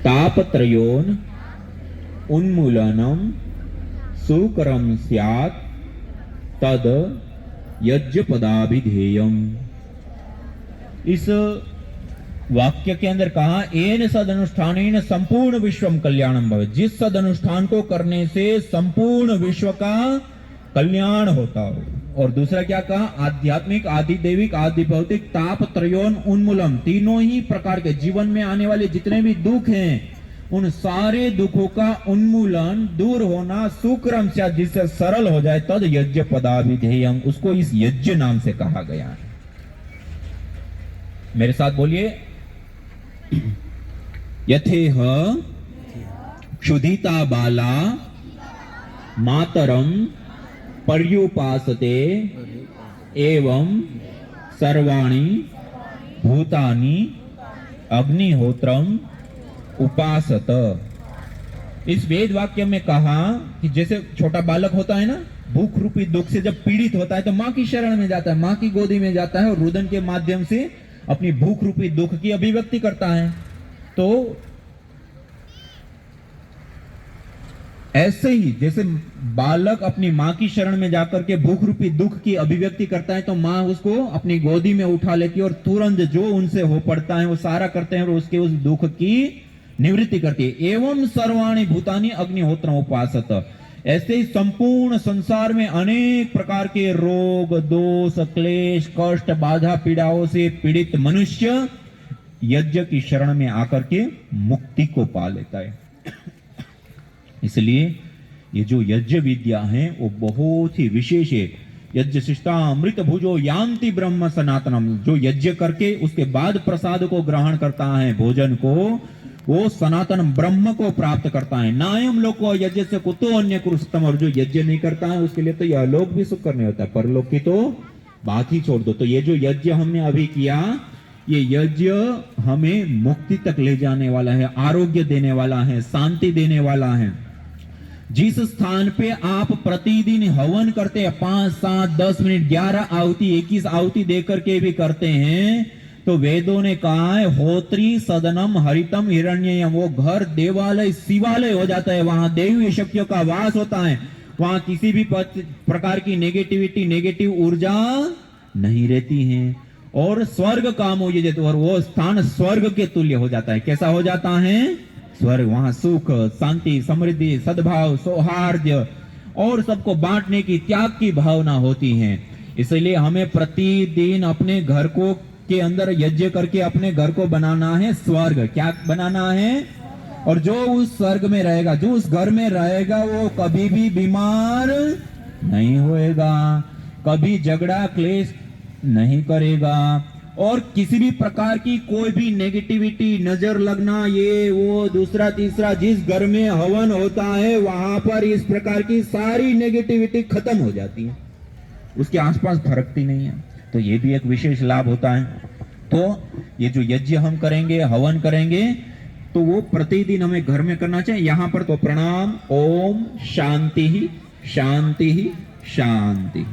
तापत्रयोन उन्मूलनम सुकरम स्यात् तद यज्ञ पदाभिधेयम। इस वाक्य के अंदर कहा एन सद अनुष्ठान संपूर्ण विश्वम कल्याणम भवे, जिस सद अनुष्ठान को करने से संपूर्ण विश्व का कल्याण होता हो। और दूसरा क्या कहा, आध्यात्मिक, आदि दैविक, आदि भौतिक, ताप त्रयोन उन्मूलम, तीनों ही प्रकार के जीवन में आने वाले जितने भी दुख हैं उन सारे दुखों का उन्मूलन, दूर होना, सुक्रम से जिससे सरल हो जाए, तद यज्ञ पदाभिधेयम, उसको इस यज्ञ नाम से कहा गया है। मेरे साथ बोलिए, यथेह क्षुधिता बाला मातरम पर्युपासते एवं सर्वाणि भूतानि अग्निहोत्रम उपासत। इस वेद वाक्य में कहा कि जैसे छोटा बालक होता है ना, भूख रूपी दुख से जब पीड़ित होता है तो मां की शरण में जाता है, मां की गोदी में जाता है और रुदन के माध्यम से अपनी भूख रूपी दुख की अभिव्यक्ति करता है। तो ऐसे ही जैसे बालक अपनी मां की शरण में जाकर के भूख रूपी दुख की अभिव्यक्ति करता है तो मां उसको अपनी गोदी में उठा लेती है और तुरंत जो उनसे हो पड़ता है वो सारा करते हैं और उसके उस दुख की निवृत्ति करती है। एवं सर्वाणि भूतानि अग्निहोत्र उपासत, ऐसे ही संपूर्ण संसार में अनेक प्रकार के रोग, दोष, क्लेश, कष्ट, बाधा, पीड़ाओं से पीड़ित मनुष्य यज्ञ की शरण में आकर के मुक्ति को पा लेता है। इसलिए ये जो यज्ञ विद्या है वो बहुत ही विशेष है। यज्ञ शिष्टा अमृत भुजो यान्ति ब्रह्म सनातनम, जो यज्ञ करके उसके बाद प्रसाद को ग्रहण करता है, भोजन को, वो सनातन ब्रह्म को प्राप्त करता है। नायम लोक को यज्ञ से कुतो अन्य कुरुस्तम, और जो यज्ञ नहीं करता है उसके लिए तो यह लोक भी सुख करने होता है, परलोक की तो बात ही छोड़ दो। तो ये जो यज्ञ हमने अभी किया, ये यज्ञ हमें मुक्ति तक ले जाने वाला है, आरोग्य देने वाला है, शांति देने वाला है। जिस स्थान पे आप प्रतिदिन हवन करते हैं, 5, 7, 10 मिनट, 11 आहुति, 21 आहुति देकर के भी करते हैं, तो वेदों ने कहा है होत्री सदनम हरितम हिरण्ययम, वो घर देवालय शिवालय हो जाता है, वहां देवी शक्तियों का वास होता है, वहां किसी भी प्रकार की नेगेटिविटी, नेगेटिव ऊर्जा नहीं रहती है। और स्वर्ग काम हो जाते, और वो स्थान स्वर्ग के तुल्य हो जाता है। कैसा हो जाता है? स्वर्ग। वहां सुख, शांति, समृद्धि, सद्भाव, सौहार्द और सबको बांटने की, त्याग की भावना होती है। इसलिए हमें प्रतिदिन अपने घर को के अंदर यज्ञ करके अपने घर को बनाना है स्वर्ग। क्या बनाना है? और जो उस स्वर्ग में रहेगा, जो उस घर में रहेगा, वो कभी भी बीमार नहीं होएगा, कभी झगड़ा क्लेश नहीं करेगा, और किसी भी प्रकार की कोई भी नेगेटिविटी, नजर लगना, ये वो दूसरा तीसरा, जिस घर में हवन होता है वहां पर इस प्रकार की सारी नेगेटिविटी खत्म हो जाती है, उसके आसपास फरकती नहीं है। तो ये भी एक विशेष लाभ होता है। तो ये जो यज्ञ हम करेंगे, हवन करेंगे, तो वो प्रतिदिन हमें घर में करना चाहिए। यहां पर तो प्रणाम, ओम शांति ही शांति ही शांति।